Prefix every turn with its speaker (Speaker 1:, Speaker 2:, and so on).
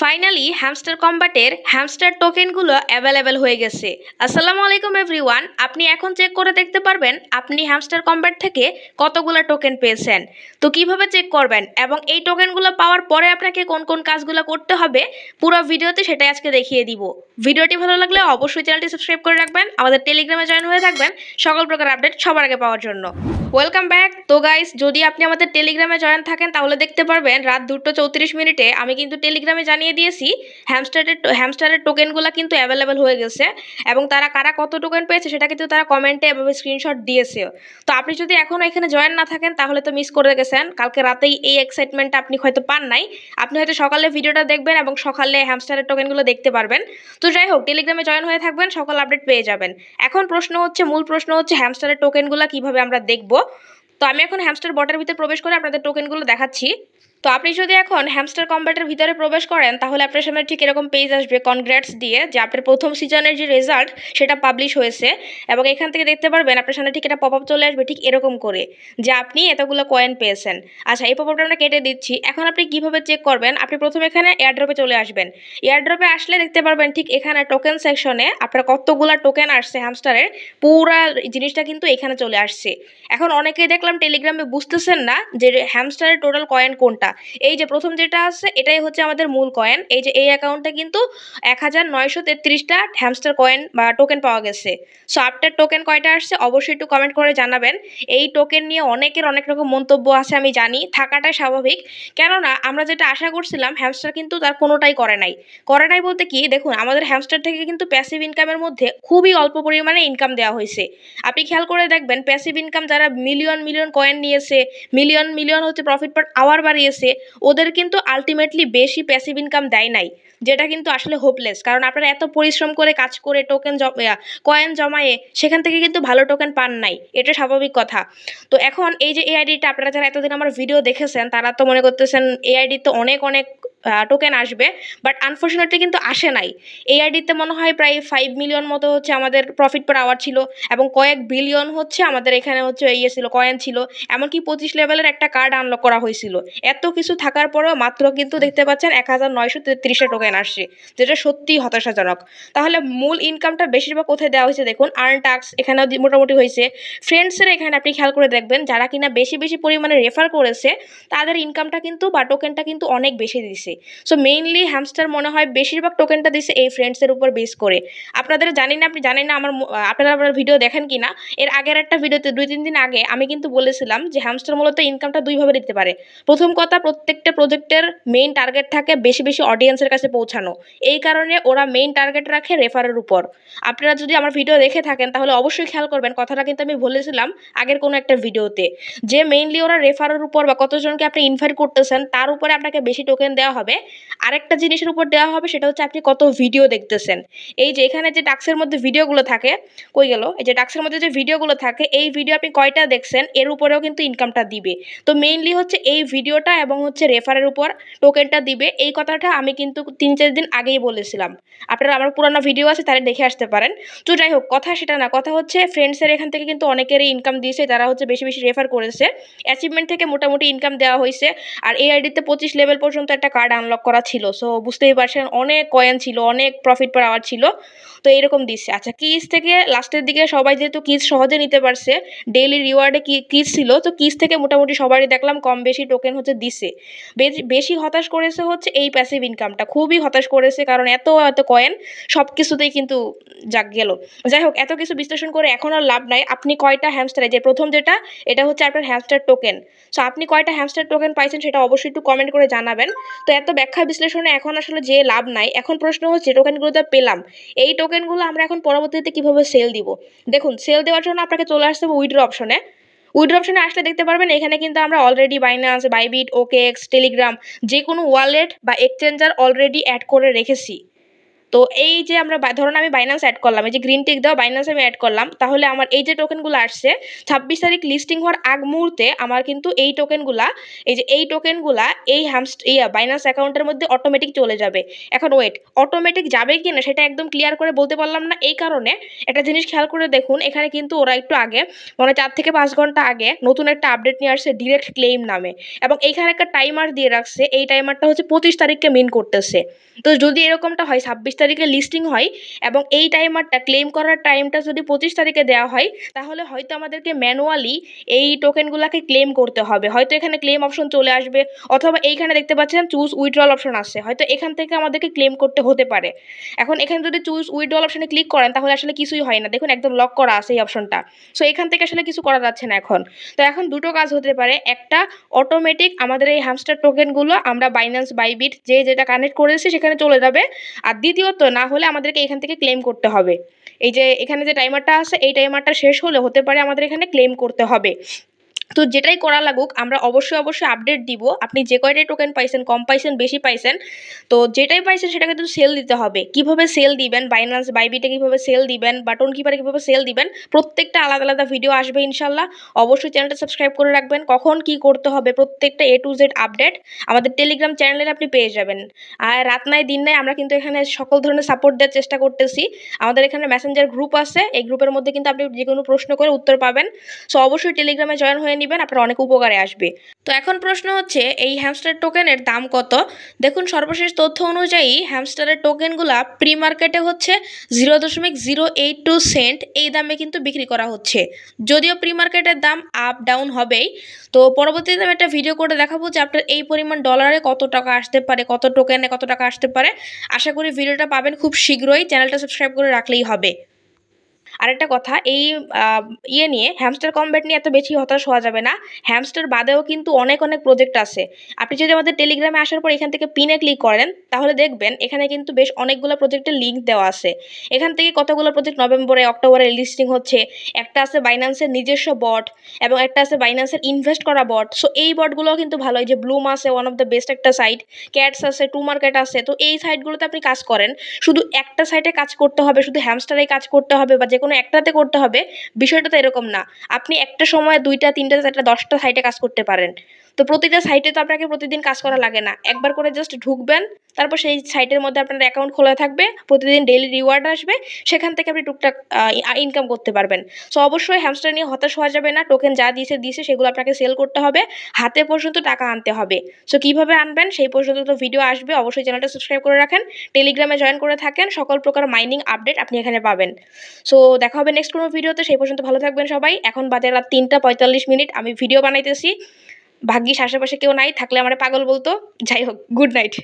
Speaker 1: Finally hamster কম্বাটের hamster টোকেনগুলো available হয়ে গেছে। আসসালামু আলাইকুম এভরিওয়ান, আপনি এখন চেক করে দেখতে পারবেন আপনি হ্যামস্টার কম্বাট থেকে কতগুলো টোকেন পেয়েছেন। তো কিভাবে চেক করবেন এবং এই টোকেনগুলো পাওয়ার পরে আপনাকে কোন কোন কাজগুলো করতে হবে পুরো ভিডিওতে সেটাই আজকে দেখিয়ে দিব। ভিডিওটি ভালো লাগলে অবশ্যই চ্যানেলটি সাবস্ক্রাইব করে রাখবেন, আমাদের টেলিগ্রামে জয়েন হয়ে থাকবেন সকল প্রকার আপডেট সবার আগে পাওয়ার জন্য। Welcome back. তো গাইস, যদি আপনি আমাদের টেলিগ্রামে জয়েন থাকেন তাহলে দেখতে পারবেন রাত 2:34 আমি কিন্তু টেলিগ্রামে জানিয়ে দিয়েছি হ্যামস্টারের টোকেনগুলো কিন্তু অ্যাভেলেবেল হয়ে গেছে এবং তারা কারা কত টোকেন পেয়েছে সেটা কিন্তু তারা কমেন্টে এভাবে স্ক্রিনশট দিয়েছে। তো আপনি যদি এখনও এখানে জয়েন না থাকেন তাহলে তো মিস করে গেছেন, কালকে রাতেই এই এক্সাইটমেন্টটা আপনি হয়তো পান নাই। আপনি হয়তো সকালে ভিডিওটা দেখবেন এবং সকালে হ্যামস্টারের টোকেনগুলো দেখতে পারবেন। তো যাই হোক, টেলিগ্রামে জয়েন হয়ে থাকবেন, সকল আপডেট পেয়ে যাবেন। এখন মূল প্রশ্ন হচ্ছে হ্যামস্টারের টোকেনগুলো কিভাবে আমরা দেখব। তো আমি এখন হ্যামস্টার বটের ভিতরে প্রবেশ করে আপনাদের টোকেনগুলো দেখাচ্ছি। তো আপনি যদি এখন হ্যামস্টার কম্বাটের ভিতরে প্রবেশ করেন তাহলে আপনার সামনে ঠিক এরকম পেজ আসবে কনগ্রেটস দিয়ে, যে আপনার প্রথম সিজনের যে রেজাল্ট সেটা পাবলিশ হয়েছে এবং এখান থেকে দেখতে পারবেন আপনার সামনে ঠিক এটা পপ আপ চলে আসবে ঠিক এরকম করে যে আপনি এতগুলো কয়েন পেয়েছেন। আচ্ছা, এই পপ আপটা আমরা কেটে দিচ্ছি। এখন আপনি কিভাবে চেক করবেন, আপনি প্রথমে এখানে এয়ারড্রপে চলে আসবেন। এয়ারড্রপে আসলে দেখতে পারবেন ঠিক এখানে টোকেন সেকশনে আপনার কতগুলো টোকেন আসছে হ্যামস্টারের, পুরা জিনিসটা কিন্তু এখানে চলে আসছে। এখন অনেকেই দেখলাম টেলিগ্রামে বুঝতেছেন না যে হ্যামস্টারের টোটাল কয়েন কোনটা। এই যে প্রথম যেটা আছে এটাই হচ্ছে আমাদের মূল কয়েন। এই যে এই অ্যাকাউন্টে কিন্তু 1933টা হ্যামস্টার কয়েন বা টোকেন পাওয়া গেছে। সো আপনার টোকেন কয়টা আসছে অবশ্যই একটু কমেন্ট করে জানাবেন। এই টোকেন নিয়ে অনেকের অনেক রকম মন্তব্য আছে, আমি জানি, থাকাটাই স্বাভাবিক। কেননা আমরা যেটা আশা করছিলাম হ্যামস্টার কিন্তু তার কোনোটাই করে নাই বলতে কি, দেখুন আমাদের হ্যামস্টার থেকে কিন্তু প্যাসিভ ইনকামের মধ্যে খুবই অল্প পরিমাণে ইনকাম দেওয়া হয়েছে। আপনি খেয়াল করে দেখবেন প্যাসিভ ইনকাম যারা মিলিয়ন মিলিয়ন কয়েন নিয়েছে, মিলিয়ন মিলিয়ন হচ্ছে প্রফিট পার আওয়ার বাড়িয়েছে, ওদের কিন্তু আলটিমেটলি বেশি প্যাসিভ ইনকাম দেয় নাই, যেটা কিন্তু আসলে হোপলেস। কারণ আপনারা এত পরিশ্রম করে কাজ করে কয়েন জমায়ে সেখান থেকে কিন্তু ভালো টোকেন পান নাই, এটা স্বাভাবিক কথা। তো এখন এই যে এই আইডিটা আপনারা যারা এতদিন আমার ভিডিও দেখেছেন তারা তো মনে করতেছেন এই আইডিতে অনেক অনেক টোকেন আসবে, বাট আনফর্চুনেটলি কিন্তু আসে নাই। এই আইডিতে মনে হয় প্রায় 5 মিলিয়ন মতো হচ্ছে আমাদের প্রফিট পার আওয়ার ছিল এবং কয়েক বিলিয়ন হচ্ছে আমাদের এখানে হচ্ছে ছিল কয়েন ছিল, এমনকি 25 লেভেলের একটা কার্ড আনলক করা হয়েছিল। এত কিছু থাকার পরেও মাত্র কিন্তু দেখতে পাচ্ছেন 1933টা টোকেন আসছে, যেটা সত্যিই হতাশাজনক। তাহলে মূল ইনকামটা বেশিরভাগ কোথায় দেওয়া হয়েছে দেখুন, আর্ন টাস্ক এখানেও মোটামুটি হয়েছে। ফ্রেন্ডসের এখানে আপনি খেয়াল করে দেখবেন যারা কিনা বেশি বেশি পরিমাণে রেফার করেছে তাদের ইনকামটা কিন্তু বা টোকেনটা কিন্তু অনেক বেশি দিছে। সো মেইনলি হ্যামস্টার মনে হয় বেশিরভাগ টোকেনটা দিছে এই ফ্রেন্ডসের উপর বেস করে। আপনাদের আপনি জানেন না আপনারা আমার ভিডিও দেখেন কিনা। এর আগের একটা ভিডিওতে 2-3 দিন আগে আমি কিন্তু বলেছিলাম যে হ্যামস্টার মূলত ইনকামটা দুইভাবে দিতে পারে। প্রথম কথা, প্রত্যেকটা প্রজেক্টের মেইন টার্গেট থাকে বেশি বেশি অডিয়েন্সের কাছে পৌঁছানো, এই কারণে ওরা মেইন টার্গেট রাখে রেফারের উপর। আপনারা যদি আমার ভিডিও দেখে থাকেন তাহলে অবশ্যই খেয়াল করবেন, কথাটা কিন্তু আমি বলেছিলাম আগের কোনো একটা ভিডিওতে, যে মেইনলি ওরা রেফারের উপর বা কতজনকে আপনি ইনভাইট করতেছেন তার উপরে আপনাকে বেশি টোকেন দেওয়া হবে। আরেকটা জিনিসের উপর দেওয়া হবে, সেটা হচ্ছে আপনি কত ভিডিও দেখতেছেন। এই যে এখানে যে টাক্সের মধ্যে ভিডিওগুলো থাকে, কই গেল, এই যে টাক্সের মধ্যে যে ভিডিওগুলো থাকে এই ভিডিও আপনি কয়টা দেখছেন এর উপরেও কিন্তু ইনকামটা দিবে। তো মেইনলি হচ্ছে এই ভিডিওটা এবং হচ্ছে রেফারের উপর টোকেনটা দিবে, এই কথাটা আমি কিন্তু 3-4 দিন আগেই বলেছিলাম। আপনারা আমার পুরানো ভিডিও আছে তাহলে দেখে আসতে পারেন। তো যাই হোক, কথা সেটা না, কথা হচ্ছে ফ্রেন্ডসের এখান থেকে কিন্তু অনেকেরই ইনকাম দিয়েছে যারা হচ্ছে বেশি বেশি রেফার করেছে। অ্যাচিভমেন্ট থেকে মোটামুটি ইনকাম দেওয়া হয়েছে। আর এই আইডিতে 25 লেভেল পর্যন্ত একটা কার্ড আনলক করা ছিল। সো বুঝতেই পারছেন অনেক কয়েন ছিল, অনেক প্রফিট পার আওয়ার ছিল। তো এরকম দিচ্ছে। আচ্ছা, কিজ থেকে লাস্টের দিকে সবাই যেহেতু কিজ সহজে নিতে পারছে, ডেইলি রিওয়ার্ডে কিজ ছিল, তো কিজ থেকে মোটামুটি সবারই দেখলাম কম বেশি টোকেন হচ্ছে দিছে। বেশি হতাশ করেছে হচ্ছে এই প্যাসিভ ইনকামটা, খুবই হতাশ করেছে, কারণ এত এত কয়েন সব কিছুতেই কিন্তু যাক গেল। যাই হোক, এত কিছু বিশ্লেষণ করে এখন আর লাভ নাই। আপনি কয়টা হ্যামস্টার, যে প্রথম যেটা এটা হচ্ছে আপনার হ্যামস্টার টোকেন। সো আপনি কয়টা হ্যামস্টার টোকেন পাইছেন সেটা অবশ্যই একটু কমেন্ট করে জানাবেন। তো এত ব্যাখ্যা বিশ্লেষণে এখন আসলে যে লাভ নাই। এখন প্রশ্ন হচ্ছে টোকেনগুলো তো পেলাম, এই টোকেনগুলো আমরা এখন পরবর্তীতে কিভাবে সেল দিব। দেখুন, সেল দেওয়ার জন্য আপনাকে চলে আসতে হবে উইথড্র অপশনে। উইথড্র অপশনে আসলে দেখতে পারবেন এখানে কিন্তু আমরা already Binance, Bybit, OKX, Telegram যে কোনো ওয়ালেট বা এক্সচেঞ্জার অলরেডি অ্যাড করে রেখেছি। তো এই যে আমরা ধরুন আমি বাইন্যান্স অ্যাড করলাম, এই যে গ্রিন টিক দেওয়া বাইন্যান্স আমি অ্যাড করলাম, তাহলে আমার এই যে টোকেনগুলো আসছে 26 তারিখ লিস্টিং হওয়ার আগ মুহূর্তে আমার কিন্তু এই টোকেনগুলা এই বাইন্যান্স অ্যাকাউন্টের মধ্যে অটোমেটিক চলে যাবে। এখন ওয়েট, অটোমেটিক যাবে কিনা সেটা একদম ক্লিয়ার করে বলতে পারলাম না। এই কারণে একটা জিনিস খেয়াল করে দেখুন, এখানে কিন্তু ওরা একটু আগে মানে 4 থেকে 5 ঘন্টা আগে নতুন একটা আপডেট নিয়ে আসছে ডিরেক্ট ক্লেম নামে, এবং এইখানে একটা টাইমার দিয়ে রাখছে। এই টাইমারটা হচ্ছে 25 তারিখকে মিন করতেছে। তো যদি এরকমটা হয় 26 তারিখে লিস্টিং হয় এবং এই টাইমারটা ক্লেম করার টাইমটা যদি 25 তারিখে দেওয়া হয়, তাহলে হয়তো আমাদেরকে ম্যানুয়ালি এই টোকেনগুলোকে ক্লেম করতে হবে। হয়তো এখানে ক্লেম অপশন চলে আসবে, অথবা এইখানে দেখতে পাচ্ছেন চুজ উইথড্রল অপশন আছে, হয়তো এখান থেকে আমাদেরকে ক্লেম করতে হতে পারে। এখন এখানে যদি চুজ উইথড্রল অপশনে ক্লিক করেন তাহলে আসলে কিছুই হয় না, দেখুন একদম লক করা আছে এই অপশনটা। সো এখান থেকে আসলে কিছু করা যাচ্ছে না এখন। তো এখন দুটো কাজ হতে পারে, একটা অটোমেটিক আমাদের এই হ্যামস্টার টোকেনগুলো আমরা বাইন্যান্স বাইবিট যে যেটা কানেক্ট করেছি সেখানে চলে যাবে, আর দ্বিতীয়ত না হলে আমাদেরকে এখান থেকে ক্লেম করতে হবে। এই যে এখানে যে টাইমারটা আছে এই টাইমারটা শেষ হলে হতে পারে আমাদের এখানে ক্লেম করতে হবে। তো যেটাই করা লাগুক আমরা অবশ্যই আপডেট দিব। আপনি যে কয়টাই টোকেন পাইছেন, কম পাইছেন বেশি পাইছেন, তো যেটাই পাইছেন সেটাকে কিন্তু সেল দিতে হবে। কিভাবে সেল দিবেন, বাইন্যান্স বাইবিটে কিভাবে সেল দিবেন, বাটন কিপারে কিভাবে সেল দিবেন, প্রত্যেকটা আলাদা আলাদা ভিডিও আসবে ইনশাল্লাহ। অবশ্যই চ্যানেলটা সাবস্ক্রাইব করে রাখবেন, কখন কি করতে হবে প্রত্যেকটা A to Z আপডেট আমাদের টেলিগ্রাম চ্যানেলে আপনি পেয়ে যাবেন। আর রাত নাই দিন নাই আমরা কিন্তু এখানে সকল ধরনের সাপোর্ট দেওয়ার চেষ্টা করতেছি। আমাদের এখানে মেসেঞ্জার গ্রুপ আছে, এই গ্রুপের মধ্যে কিন্তু আপনি যে কোনো প্রশ্ন করে উত্তর পাবেন। সো অবশ্যই টেলিগ্রামে জয়েন হয়ে নেবেন, আপনার অনেক উপকারে আসবে। তো এখন প্রশ্ন হচ্ছে এই হ্যামস্টার টোকেনের দাম কত। দেখুন সর্বশেষ তথ্য অনুযায়ী হ্যামস্টারের টোকেনগুলা প্রি মার্কেটে হচ্ছে 0.082 সেন্ট এই দামে কিন্তু বিক্রি করা হচ্ছে। যদিও প্রি মার্কেটের দাম আপ ডাউন হবেই, তো পরবর্তীতে আমি একটা ভিডিও করে দেখাবো যে আপনার এই পরিমাণ ডলারে কত টাকা আসতে পারে, কত টোকেনে কত টাকা আসতে পারে। আশা করি ভিডিওটা পাবেন খুব শীঘ্রই, চ্যানেলটা সাবস্ক্রাইব করে রাখলেই হবে। আরেকটা কথা, এই নিয়ে হ্যামস্টার কমব্যাট নিয়ে এত বেশি হতাশ হওয়া যাবে না। হ্যামস্টার বাদেও কিন্তু অনেক অনেক প্রজেক্ট আছে। আপনি যদি আমাদের টেলিগ্রামে আসার পর এখান থেকে পিনে ক্লিক করেন তাহলে দেখবেন এখানে কিন্তু বেশ অনেকগুলো প্রজেক্টের লিঙ্ক দেওয়া আছে। এখান থেকে কতগুলো প্রজেক্ট নভেম্বরে অক্টোবরে লিস্টিং হচ্ছে। একটা আছে বাইন্যান্সের নিজস্ব বট, এবং একটা আছে বাইন্যান্সের ইনভেস্ট করা বট। সো এই বটগুলোও কিন্তু ভালো, এই যে ব্লুম আছে ওয়ান অফ দ্য বেস্ট একটা সাইট, ক্যাটস আছে, টু মার্কেট আছে। তো এই সাইটগুলোতে আপনি কাজ করেন, শুধু একটা সাইটে কাজ করতে হবে, শুধু হ্যামস্টারে কাজ করতে হবে বা যে কোনো একটাতে করতে হবে, বিষয়টা তো এরকম না। আপনি একটা সময় 2টা 3টা 4টা 10টা সাইটে কাজ করতে পারেন। তো প্রতিটা সাইটে তো আপনাকে প্রতিদিন কাজ করা লাগে না, একবার করে জাস্ট ঢুকবেন, তারপর সেই সাইটের মধ্যে আপনার অ্যাকাউন্ট খোলা থাকবে, প্রতিদিন ডেইলি রিওয়ার্ড আসবে, সেখান থেকে আপনি টুকটাক ইনকাম করতে পারবেন। সো অবশ্যই হ্যামস্টার নিয়ে হতাশ হওয়া যাবে না। টোকেন যা দিয়েছে সেগুলো আপনাকে সেল করতে হবে, হাতে পর্যন্ত টাকা আনতে হবে। সো কীভাবে আনবেন সেই পর্যন্ত তো ভিডিও আসবে, অবশ্যই চ্যানেলটা সাবস্ক্রাইব করে রাখেন, টেলিগ্রামে জয়েন করে থাকেন, সকল প্রকার মাইনিং আপডেট আপনি এখানে পাবেন। সো দেখা হবে নেক্সট কোনো ভিডিওতে, সেই পর্যন্ত ভালো থাকবেন সবাই। এখন বাজে রাত 3টা 45 মিনিট, আমি ভিডিও বানাইতেছি, ভাগ্যিস আশেপাশে কেউ নাই, থাকলে আমার পাগল বলতো। যাই হোক, গুড নাইট।